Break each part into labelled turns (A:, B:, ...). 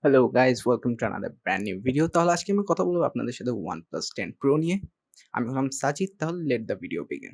A: Hello guys, welcome to another brand new video. তাহলে আজকে আমি কথা বলবো আপনাদের সাথে OnePlus 10 Pro নিয়ে। আমি হলাম সাজিদ, তাহলে let the video begin.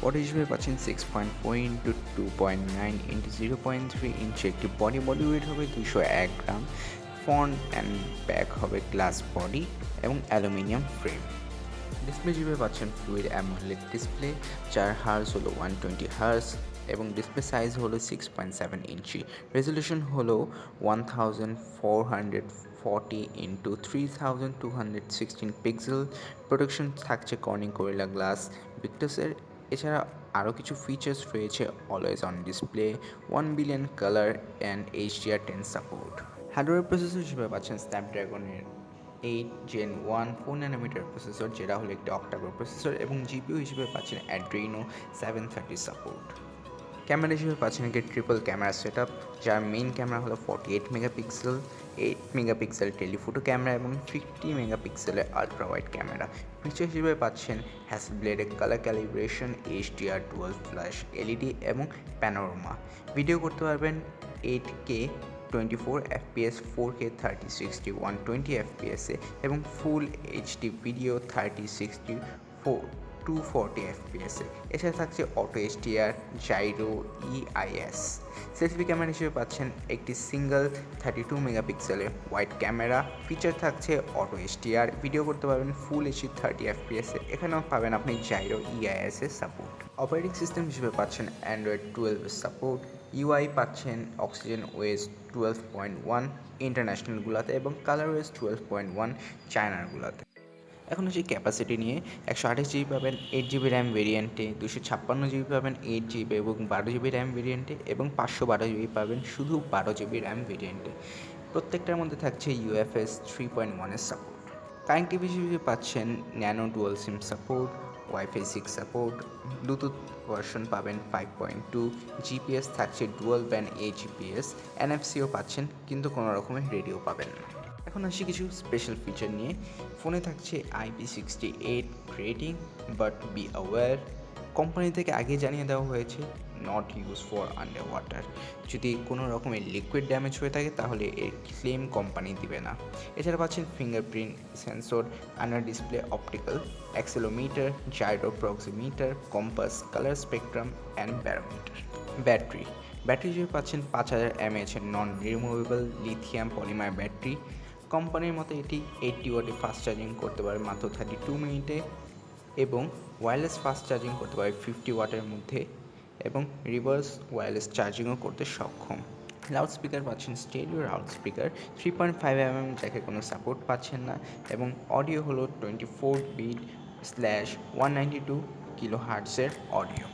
A: Body হিসেবে পাচ্ছেন 6.4 ইন্টু 2.9 ইন্টু 0.3 ইঞ্চি একটি বডি ওয়েট হবে 201 গ্রাম। ফ্রন্ট অ্যান্ড ব্যাক হবে গ্লাস বডি এবং অ্যালুমিনিয়াম ফ্রেম। ডিসপ্লে হিসেবে পাচ্ছেন ফ্লুইড অ্যামোলেড ডিসপ্লে, যার হার্স হলো 120 হার্স এবং ডিসপ্লে সাইজ হলো 6.7 ইঞ্চি। রেজলিউশন হলো 1440 ইন্টু 3216 পিক্সেল। প্রোটেকশন থাকছে কর্নিং গরিলা গ্লাস ভিক্টাসের। এছাড়া আরও কিছু ফিচার্স রয়েছে: always on display, 1 billion colour and HDR10 support. Hardware processor হিসেবে পাচ্ছেন স্ন্যাপড্রাগনের 8 Gen 1 4 ন্যানোমিটার প্রসেসর, যেটা হলো একটি অক্টাকোর প্রসেসর, এবং জিপিইউ হিসেবে পাচ্ছেন অ্যাড্রিনো 730 সাপোর্ট। ক্যামেরা হিসেবে পাচ্ছেন একটি ট্রিপল ক্যামেরা সেট আপ, যার মেইন ক্যামেরা হলো 48 মেগাপিক্সেল, 8 মেগাপিক্সেল টেলিফোটো ক্যামেরা এবং 50 মেগাপিক্সেলের আলট্রা ওয়াইড ক্যামেরা। ফিচার হিসেবে পাচ্ছেন হ্যাসেলব্লেডের colour calibration, HDR dual flash LED এবং প্যানোরামা। ভিডিও করতে পারবেন 8K 24 FPS, 4K 3060 120 FPS এবং ফুল HD ভিডিও 3060 240 FPS। এছাড়া থাকছে auto HDR, gyro, EIS। Selfie camera হিসেবে পাচ্ছেন একটি সিঙ্গেল 32 মেগাপিক্সেলের ওয়াইড ক্যামেরা। ফিচার থাকছে অটো HDR, ভিডিও করতে পারবেন ফুল HD 30 FPS। এখানেও পাবেন আপনি জাইরো, EIS এর সাপোর্ট। অপারেটিং সিস্টেম হিসেবে পাচ্ছেন অ্যান্ড্রয়েড 12 এর সাপোর্ট। UI পাচ্ছেন অক্সিজেন ওএস 12.1 ইন্টারন্যাশনালগুলোতে এবং কালার ওএস 12.1 চায়নারগুলোতে। এখন আসি ক্যাপাসিটি নিয়ে। 128 জিবি পাবেন 8 জিবি র্যাম ভেরিয়েন্টে, 256 জিবি পাবেন 8 জিবি এবং 12 জিবি র্যাম ভেরিয়েন্টে, এবং 512 জিবি পাবেন শুধু 12 জিবি র্যাম ভেরিয়েন্টে। প্রত্যেকটার মধ্যে থাকছে UFS 3.1 এর সাপোর্ট। কানেক্টিভিটি হিসেবে পাচ্ছেন nano dual SIM support, wifi 6 support, Bluetooth version পাবেন 5.2, জিপিএস থাকছে ডুয়াল ব্যান্ড জিপিএস, NFCও পাচ্ছেন, কিন্তু কোনো রকমের রেডিও পাবেন না। এখন আসি কিছু স্পেশাল ফিচার নিয়ে। ফোনে থাকছে IP68 rating, but be aware, company থেকে আগে জানিয়ে দেওয়া হয়েছে not use for under water. যদি কোনো রকমের লিকুইড ড্যামেজ হয়ে থাকে তাহলে এর ক্লেম কোম্পানি দিবে না। এছাড়া পাচ্ছেন fingerprint sensor, under display optical, accelerometer, gyro proximity, compass, colour spectrum and barometer. Battery হিসেবে পাচ্ছেন 5000 mAh non removable lithium polymer battery. কোম্পানির মতো এটি 80 ওয়াটে ফাস্ট চার্জিং করতে পারে মাত্র 32 মিনিটে, এবং ওয়্যারলেস ফাস্ট চার্জিং করতে পারে 50 ওয়াটের মধ্যে, এবং রিভার্স ওয়্যারলেস চার্জিংও করতে সক্ষম। লাউড স্পিকার পাচ্ছেন স্টেরিও লাউড স্পিকার 3.5 জ্যাকের কোনো সাপোর্ট পাচ্ছেন না, এবং অডিও হলো 24 বিট/192 কিলো হার্টসের অডিও।